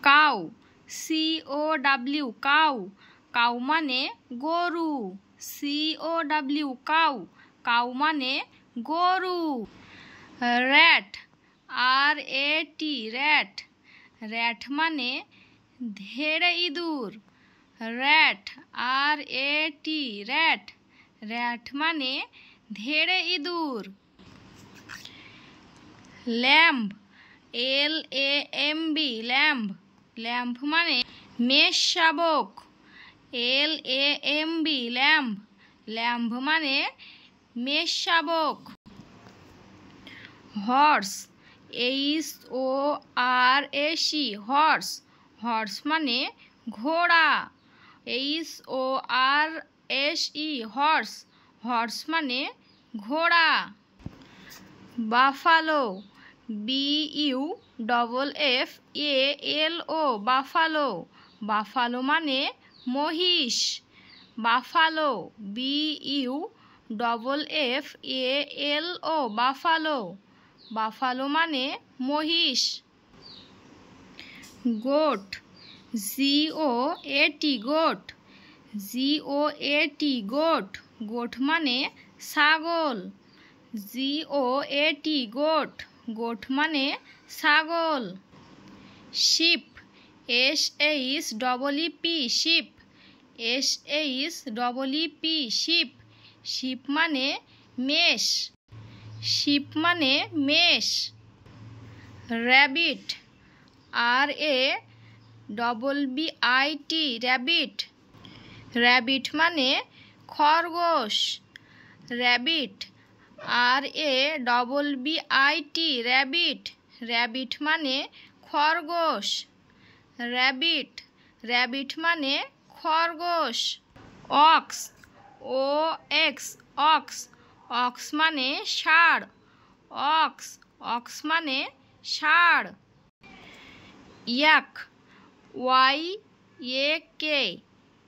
Cow, COW cow, cow মানে গরু, COW cow, cow মানে গরু। র্যাট, RAT র্যাট, র্যাট মানে ধেড়ে ইঁদুর, র্যাট, RAT র্যাট, র্যাট মানে ধেড়ে ইঁদুর। ল্যাম্ব, LAMB ল্যাম্ব, ল্যাম্ব মানে মেষ শাবক, LAMB ল্যাম্ব, ল্যাম্ব মানে মেষ শাবক। হর্স, HORSE হর্স, হর্স মানে ঘোড়া, HORSE হর্স, হর্স মানে ঘোড়া। বাফালো, BUFFALO বাফালো, বাফালো মানে মহিষ, বাফালো, BUFFALO বাফালো, বাফালো মানে মহিষ। Goat, GOAT goat, GOAT goat, goat মানে ছাগল, GOAT গোট, গোট মানে ছাগল। Sheep, SHEEP sheep, SHEEP sheep, sheep মানে মেষ, শিপ মানে মেষ। র্যাবিট, RABBIT র্যাবিট, র্যাবিট মানে খরগোশ, র্যাবিট, RABBIT র্যাবিট, র্যাবিট মানে খরগোশ, র্যাবিট, র্যাবিট মানে খরগোশ। অক্স, OX অক্স, অক্স মানে ষাঁড়, অক্স, অক্স মানে ষাঁড়। ইয়াক, YAK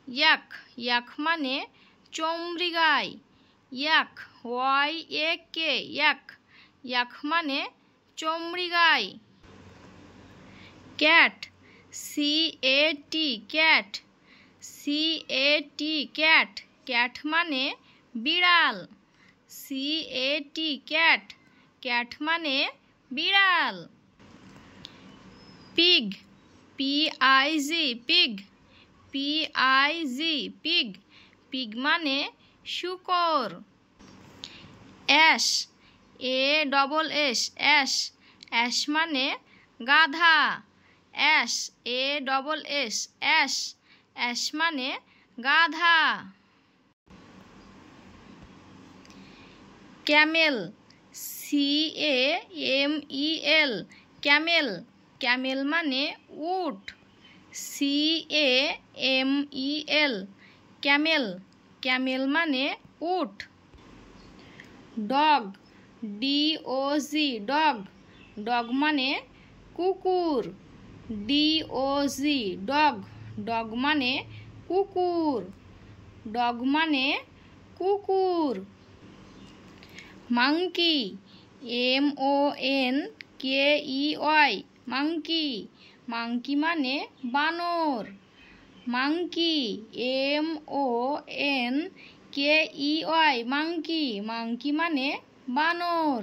ইয়াক, ইয়াক মানে চমড়ি গাই, ইয়াক, YAK ইয়াক, ইয়াক মানে চমড়ি গাই। Cat, CAT cat, CAT cat, cat মানে বিড়াল, CAT ক্যাট, ক্যাট মানে বিড়াল। Pig, PIG pig, PIG pig, pig মানে শূকর। অ্যাশ, ASS অ্যাশ, অ্যাশ মানে গাধা, অ্যাশ, ASS অ্যাশ, অ্যাশ মানে গাধা। ক্যামেল, CAMEL ক্যামেল, ক্যামেল মানে উট, CAMEL ক্যামেল, ক্যামেল মানে উট। ডগ, DOG ডগ, ডগ মানে কুকুর, DOG ডগ, ডগ মানে কুকুর, ডগ মানে কুকুর। মাংকি, MONKEY মাংকি, মাংকি মানে বানর, মাংকি, MONKEY মাংকি, মাংকি মানে বানর।